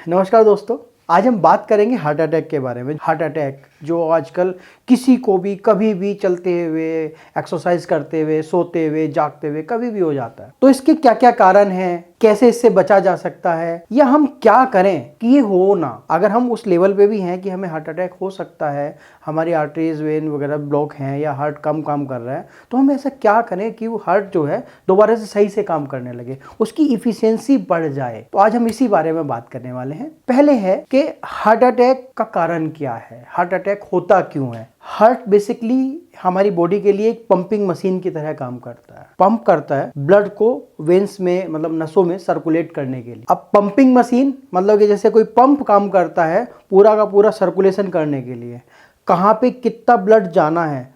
नमस्कार दोस्तों, आज हम बात करेंगे हार्ट अटैक के बारे में। हार्ट अटैक जो आजकल किसी को भी कभी भी चलते हुए, एक्सरसाइज करते हुए, सोते हुए, जागते हुए कभी भी हो जाता है। तो इसके क्या क्या कारण हैं, कैसे इससे बचा जा सकता है, या हम क्या करें कि ये हो ना। अगर हम उस लेवल पे भी हैं कि हमें हार्ट अटैक हो सकता है, हमारी आर्टरीज वेन वगैरह ब्लॉक हैं या हार्ट कम काम कर रहा है, तो हम ऐसा क्या करें कि वो हार्ट जो है दोबारा से सही से काम करने लगे, उसकी इफिशियंसी बढ़ जाए। तो आज हम इसी बारे में बात करने वाले हैं। पहले है कि हार्ट अटैक का कारण क्या है, हार्ट अटैक होता क्यों है। हार्ट बेसिकली हमारी बॉडी के लिए एक पंपिंग मशीन की तरह काम करता है, पंप करता है ब्लड को वेन्स में, मतलब नसों में सर्कुलेट करने के लिए। अब पंपिंग मशीन मतलब कि जैसे कोई पंप काम करता है पूरा का पूरा सर्कुलेशन करने के लिए, कहाँ पे कितना ब्लड जाना है,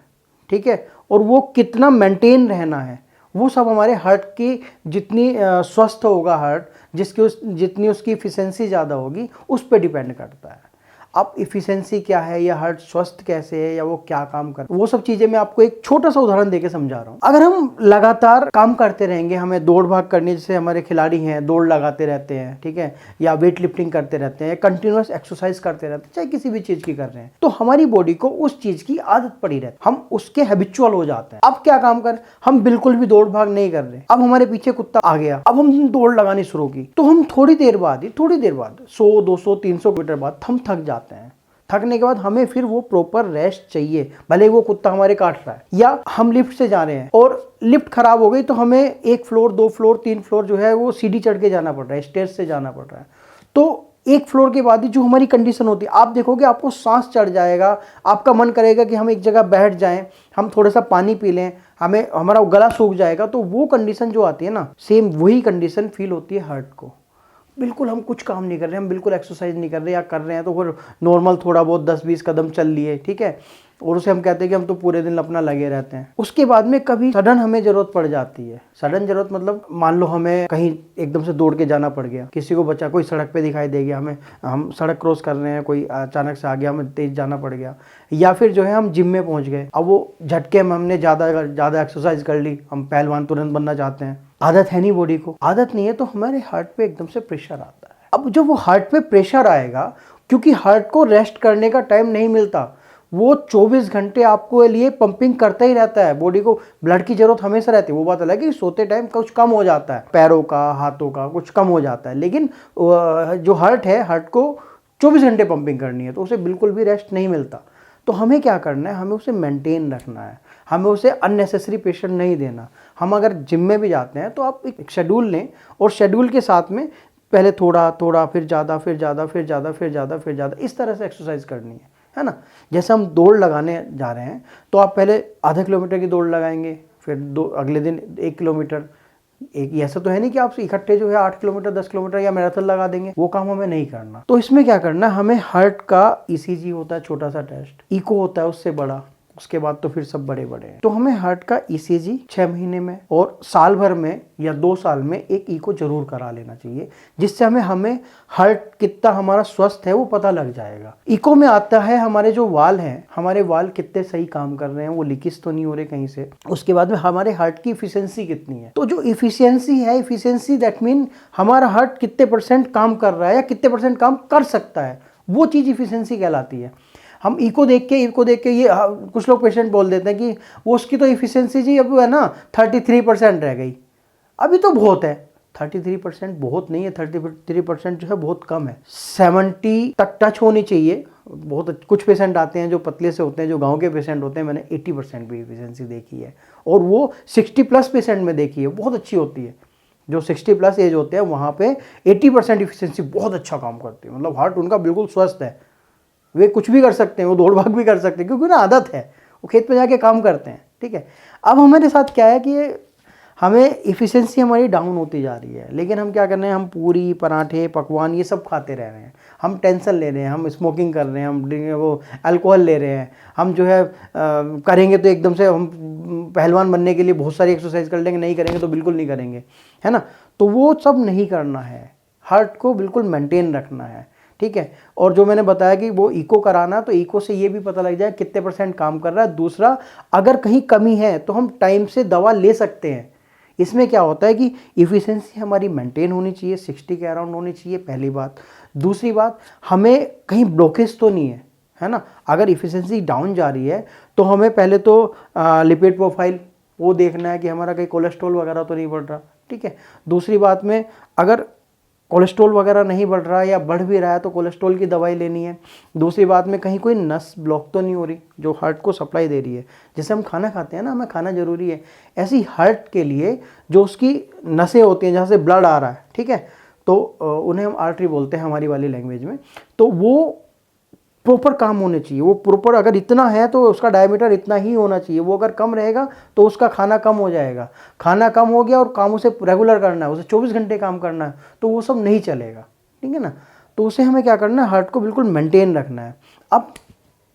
ठीक है, और वो कितना मेंटेन रहना है, वो सब हमारे हार्ट की जितनी स्वस्थ होगा हार्ट, जितनी उसकी इफिशियंसी ज़्यादा होगी उस पर डिपेंड करता है। अब इफिशियंसी क्या है या हार्ट स्वस्थ कैसे है या वो क्या काम कर, वो सब चीज़ें मैं आपको एक छोटा सा उदाहरण देके समझा रहा हूँ। अगर हम लगातार काम करते रहेंगे, हमें दौड़ भाग करनी, जैसे हमारे खिलाड़ी हैं दौड़ लगाते रहते हैं, ठीक है, या वेट लिफ्टिंग करते रहते हैं, कंटिन्यूस एक्सरसाइज करते रहते हैं, चाहे किसी भी चीज़ की कर रहे हैं, तो हमारी बॉडी को उस चीज़ की आदत पड़ी रहती है, हम उसके हैबिचुअल हो जाते हैं। अब क्या काम कर, हम बिल्कुल भी दौड़ भाग नहीं कर रहे, अब हमारे पीछे कुत्ता आ गया, अब हम दौड़ लगानी शुरू की, तो हम थोड़ी देर बाद 100, 200, 300 मीटर बाद हम थक जाते हैं। थकने के बाद हमें फिर वो प्रॉपर रेस्ट चाहिए, भले वो कुत्ता हमारे काट रहा है, या हम लिफ्ट से जा रहे हैं और लिफ्ट खराब हो गई तो हमें 1 फ्लोर 2 फ्लोर 3 फ्लोर जो है वो सीढ़ी चढ़ के जाना पड़ रहा है, स्टेयर्स से जाना पड़ रहा है। तो 1 फ्लोर के बाद ही जो हमारी कंडीशन होती है, आप देखोगे आपको सांस चढ़ जाएगा, आपका मन करेगा कि हम एक जगह बैठ जाएं, हम थोड़ा सा पानी पी लें, हमारा गला सूख जाएगा। तो वो कंडीशन जो आती है ना, सेम वही कंडीशन फील होती है हार्ट को। बिल्कुल हम कुछ काम नहीं कर रहे, हम बिल्कुल एक्सरसाइज नहीं कर रहे, या कर रहे हैं तो फिर नॉर्मल थोड़ा बहुत 10-20 कदम चल लिए, ठीक है, और उसे हम कहते हैं कि हम तो पूरे दिन अपना लगे रहते हैं। उसके बाद में कभी सडन हमें जरूरत पड़ जाती है। सडन जरूरत मतलब मान लो हमें कहीं एकदम से दौड़ के जाना पड़ गया, किसी को बचा, कोई सड़क पे दिखाई दे गया हमें, हम सड़क क्रॉस कर रहे हैं, कोई अचानक से आ गया, हमें तेज जाना पड़ गया, या फिर जो है हम जिम में पहुंच गए, अब वो झटके में हमने ज़्यादा एक्सरसाइज कर ली, हम पहलवान तुरंत बनना चाहते हैं, आदत है नहीं, बॉडी को आदत नहीं है, तो हमारे हार्ट पे एकदम से प्रेशर आता है। अब जो वो हार्ट पे प्रेशर आएगा, क्योंकि हार्ट को रेस्ट करने का टाइम नहीं मिलता, वो 24 घंटे आपको लिए पंपिंग करता ही रहता है, बॉडी को ब्लड की जरूरत हमेशा रहती है। वो बात अलग है कि सोते टाइम कुछ कम हो जाता है, पैरों का हाथों का कुछ कम हो जाता है, लेकिन जो हार्ट है, हार्ट को 24 घंटे पंपिंग करनी है, तो उसे बिल्कुल भी रेस्ट नहीं मिलता। तो हमें क्या करना है, हमें उसे मेंटेन रखना है, हमें उसे अननेसेसरी प्रेशर नहीं देना। हम अगर जिम में भी जाते हैं तो आप एक शेड्यूल लें, और शेड्यूल के साथ में पहले थोड़ा थोड़ा, फिर ज़्यादा, फिर ज़्यादा, फिर ज़्यादा, फिर ज़्यादा, फिर ज़्यादा, इस तरह से एक्सरसाइज करनी है ना। जैसे हम दौड़ लगाने जा रहे हैं तो आप पहले आधा किलोमीटर की दौड़ लगाएंगे, फिर अगले दिन 1 किलोमीटर। ऐसा तो है नहीं कि आप इकट्ठे जो है 8 किलोमीटर 10 किलोमीटर या मैराथन लगा देंगे, वो काम हमें नहीं करना। तो इसमें क्या करना है, हमें हार्ट का ईसीजी होता है छोटा सा टेस्ट, इको होता है उससे बड़ा, उसके बाद तो फिर सब बड़े बड़े हैं। तो हमें हार्ट का ईसीजी 6 महीने में और साल भर में या 2 साल में एक इको जरूर करा लेना चाहिए, जिससे हमें हार्ट कितना हमारा स्वस्थ है वो पता लग जाएगा। इको में आता है हमारे जो वाल हैं, हमारे वाल कितने सही काम कर रहे हैं, वो लीकेज तो नहीं हो रहे कहीं से। उसके बाद में हमारे हार्ट की इफिशियंसी कितनी है। तो जो इफिशियंसी है, इफिशियंसी दैट मीन हमारा हार्ट कितने % काम कर रहा है या कितने % काम कर सकता है, वो चीज़ इफिशियंसी कहलाती है। हम इको देख के ये कुछ लोग पेशेंट बोल देते हैं कि वो उसकी तो इफिशियंसी जी अब है ना 33% रह गई, अभी तो बहुत है। 33% बहुत नहीं है, 33% जो है बहुत कम है। 70 तक टच होनी चाहिए। बहुत कुछ पेशेंट आते हैं जो पतले से होते हैं, जो गांव के पेशेंट होते हैं, मैंने 80% भी इफिशियंसी देखी है, और वो 60+ पेशेंट में देखी है, बहुत अच्छी होती है। जो 60+ एज होते हैं वहाँ पे 80% इफिशियंसी बहुत अच्छा काम करती है, मतलब हार्ट उनका बिल्कुल स्वस्थ है, वे कुछ भी कर सकते हैं, वो दौड़ भाग भी कर सकते हैं, क्योंकि ना आदत है, वो खेत पे जाके काम करते हैं, ठीक है। अब हमारे साथ क्या है कि हमें इफिशियंसी हमारी डाउन होती जा रही है, लेकिन हम क्या कर रहे हैं, हम पूरी पराठे पकवान ये सब खाते रह रहे हैं, हम टेंशन ले रहे हैं, हम स्मोकिंग कर रहे हैं, हम वो अल्कोहल ले रहे हैं, हम जो है करेंगे तो एकदम से हम पहलवान बनने के लिए बहुत सारी एक्सरसाइज कर लेंगे, नहीं करेंगे तो बिल्कुल नहीं करेंगे, है ना। तो वो सब नहीं करना है, हार्ट को बिल्कुल मेंटेन रखना है, ठीक है। और जो मैंने बताया कि वो इको कराना, तो इको से ये भी पता लग जाए कितने % काम कर रहा है। दूसरा, अगर कहीं कमी है तो हम टाइम से दवा ले सकते हैं, इसमें क्या होता है कि इफ़िशेंसी हमारी मेंटेन होनी चाहिए, 60 के अराउंड होनी चाहिए, पहली बात। दूसरी बात, हमें कहीं ब्लॉकेज तो नहीं है ना। अगर इफ़िशेंसी डाउन जा रही है तो हमें पहले तो लिपिड प्रोफाइल वो देखना है कि हमारा कहीं कोलेस्ट्रॉल वगैरह तो नहीं बढ़ रहा, ठीक है। दूसरी बात में, अगर कोलेस्ट्रॉल वगैरह नहीं बढ़ रहा है या बढ़ भी रहा है तो कोलेस्ट्रॉल की दवाई लेनी है। दूसरी बात में, कहीं कोई नस ब्लॉक तो नहीं हो रही जो हार्ट को सप्लाई दे रही है। जैसे हम खाना खाते हैं ना, हमें खाना जरूरी है, ऐसी हार्ट के लिए जो उसकी नसें होती हैं जहाँ से ब्लड आ रहा है, ठीक है, तो उन्हें हम आर्टरी बोलते हैं हमारी वाली लैंग्वेज में। तो वो प्रॉपर काम होने चाहिए, वो प्रॉपर अगर इतना है तो उसका डायमीटर इतना ही होना चाहिए। वो अगर कम रहेगा तो उसका खाना कम हो जाएगा। खाना कम हो गया और काम उसे रेगुलर करना है, उसे 24 घंटे काम करना है, तो वो सब नहीं चलेगा, ठीक है ना। तो उसे हमें क्या करना है, हार्ट को बिल्कुल मेंटेन रखना है। अब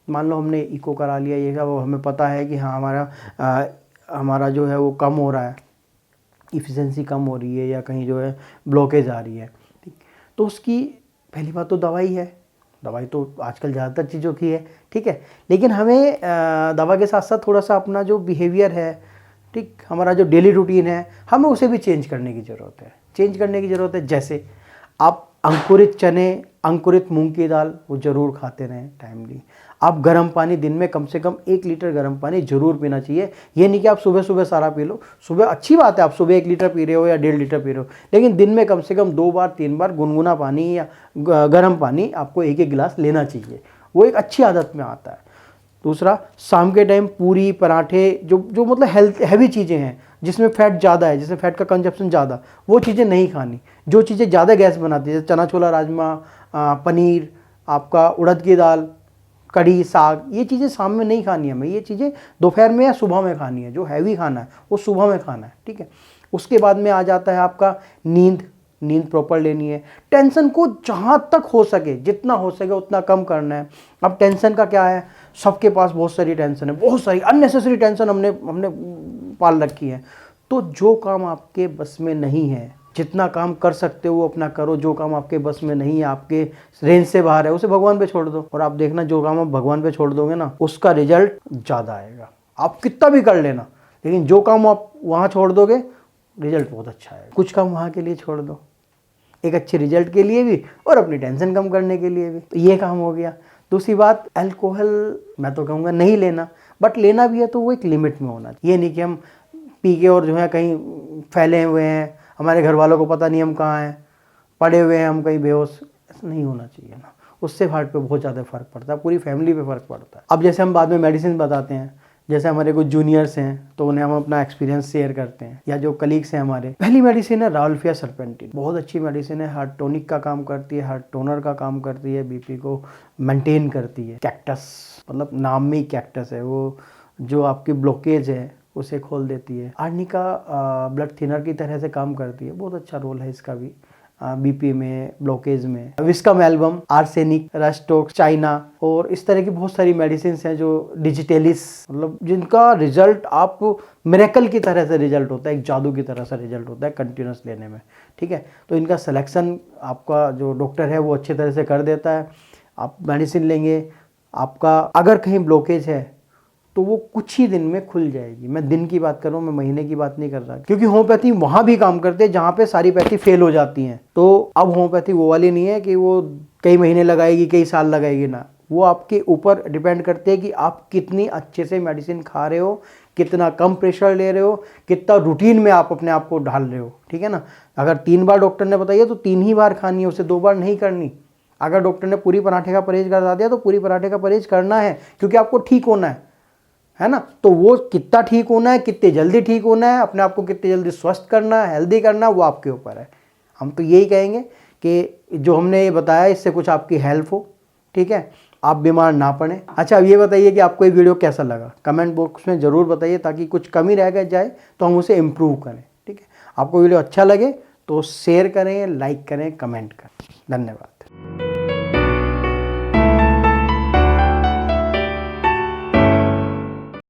मान लो हमने इको करा लिया, ये सब हमें पता है कि हाँ हमारा जो है वो कम हो रहा है, इफ़िशेंसी कम हो रही है या कहीं जो है ब्लॉकेज आ रही है, ठीक। तो उसकी पहली बात तो दवाई है। दवाई तो आजकल ज़्यादातर चीज़ों की है, ठीक है। लेकिन हमें दवा के साथ साथ थोड़ा सा अपना जो बिहेवियर है, ठीक, हमारा जो डेली रूटीन है, हमें उसे भी चेंज करने की ज़रूरत है। चेंज करने की ज़रूरत है, जैसे आप अंकुरित चने, अंकुरित मूंग की दाल वो ज़रूर खाते रहें टाइमली। आप गर्म पानी दिन में कम से कम 1 लीटर गर्म पानी ज़रूर पीना चाहिए। ये नहीं कि आप सुबह सुबह सारा पी लो, सुबह अच्छी बात है, आप सुबह 1 लीटर पी रहे हो या 1.5 लीटर पी रहे हो, लेकिन दिन में कम से कम 2 बार 3 बार गुनगुना पानी या गर्म पानी आपको 1-1 गिलास लेना चाहिए। वो एक अच्छी आदत में आता है। दूसरा, शाम के टाइम पूरी पराठे जो मतलब हेल्थ हैवी चीज़ें हैं जिसमें फैट ज़्यादा है, जिसमें फैट का कंजप्शन ज़्यादा, वो चीज़ें नहीं खानी। जो चीज़ें ज़्यादा गैस बनाती है, जैसे चना छोला राजमा, पनीर, आपका उड़द की दाल, कढ़ी, साग, ये चीज़ें शाम में नहीं खानी है हमें। ये चीज़ें दोपहर में या सुबह में खानी है। जो हैवी खाना है वो सुबह में खाना है, ठीक है। उसके बाद में आ जाता है आपका नींद प्रॉपर लेनी है। टेंशन को जहाँ तक हो सके, जितना हो सके उतना कम करना है। अब टेंशन का क्या है, सबके पास बहुत सारी टेंशन है, बहुत सारी अननेसेसरी टेंशन हमने पाल रखी है। तो जो काम आपके बस में नहीं है, जितना काम कर सकते हो वो अपना करो। जो काम आपके बस में नहीं है, आपके रेंज से बाहर है, उसे भगवान पे छोड़ दो। और आप देखना, जो काम आप भगवान पे छोड़ दोगे ना, उसका रिजल्ट ज़्यादा आएगा। आप कितना भी कर लेना, लेकिन जो काम आप वहाँ छोड़ दोगे, रिजल्ट बहुत अच्छा आएगा। कुछ काम वहाँ के लिए छोड़ दो, एक अच्छे रिजल्ट के लिए भी और अपनी टेंशन कम करने के लिए भी। तो ये काम हो गया। दूसरी बात, अल्कोहल मैं तो कहूँगा नहीं लेना, बट लेना भी है तो वो एक लिमिट में होना चाहिए। ये नहीं कि हम पी के और जो है कहीं फैले हुए हैं, हमारे घर वालों को पता नहीं हम कहाँ हैं, पड़े हुए हैं हम कहीं बेहोश, ऐसा नहीं होना चाहिए ना। उससे हार्ट पे बहुत ज़्यादा फ़र्क पड़ता है, पूरी फैमिली पे फ़र्क पड़ता है। अब जैसे हम बाद में मेडिसिन बताते हैं, जैसे हमारे कुछ जूनियर्स हैं तो उन्हें हम अपना एक्सपीरियंस शेयर करते हैं, या जो कलीग्स हैं हमारे। पहली मेडिसिन है राउल्फिया सर्पेंटिन, बहुत अच्छी मेडिसिन है, हार्ट टॉनिक का काम करती है, हार्ट टोनर का काम करती है, बीपी को मेंटेन करती है। कैक्टस, मतलब नाम में ही कैक्टस है, वो जो आपकी ब्लॉकेज है उसे खोल देती है। आर्निका ब्लड थिनर की तरह से काम करती है, बहुत अच्छा रोल है इसका भी बीपी में, ब्लॉकेज में। विस्कम एल्बम, आर्सेनिक, रस्टोक्स, चाइना और इस तरह की बहुत सारी मेडिसिन हैं जो डिजिटेलिस, मतलब जिनका रिजल्ट आप मिरेकल की तरह से रिजल्ट होता है, एक जादू की तरह से रिजल्ट होता है कंटिन्यूस लेने में, ठीक है। तो इनका सिलेक्शन आपका जो डॉक्टर है वो अच्छी तरह से कर देता है। आप मेडिसिन लेंगे, आपका अगर कहीं ब्लॉकेज है तो वो कुछ ही दिन में खुल जाएगी। मैं दिन की बात कर रहा हूँ, मैं महीने की बात नहीं कर रहा, क्योंकि होम्योपैथी वहाँ भी काम करते हैं जहाँ पे सारी पैथी फेल हो जाती हैं। तो अब होम्योपैथी वो वाली नहीं है कि वो कई महीने लगाएगी, कई साल लगाएगी ना। वो आपके ऊपर डिपेंड करते हैं कि आप कितनी अच्छे से मेडिसिन खा रहे हो, कितना कम प्रेशर ले रहे हो, कितना रूटीन में आप अपने आप को ढाल रहे हो, ठीक है ना। अगर 3 बार डॉक्टर ने बताया तो 3 ही बार खानी है, उसे 2 बार नहीं करनी। अगर डॉक्टर ने पूरी पराठे का परहेज करा दिया तो पूरी पराठे का परहेज करना है, क्योंकि आपको ठीक होना है ना। तो वो कितना ठीक होना है, कितने जल्दी ठीक होना है, अपने आप को कितने जल्दी स्वस्थ करना है, हेल्दी करना है, वो आपके ऊपर है। हम तो यही कहेंगे कि जो हमने ये बताया इससे कुछ आपकी हेल्प हो, ठीक है, आप बीमार ना पड़ें। अच्छा, अब ये बताइए कि आपको ये वीडियो कैसा लगा, कमेंट बॉक्स में ज़रूर बताइए, ताकि कुछ कमी रह जाए तो हम उसे इम्प्रूव करें, ठीक है। आपको वीडियो अच्छा लगे तो शेयर करें, लाइक करें, कमेंट करें। धन्यवाद।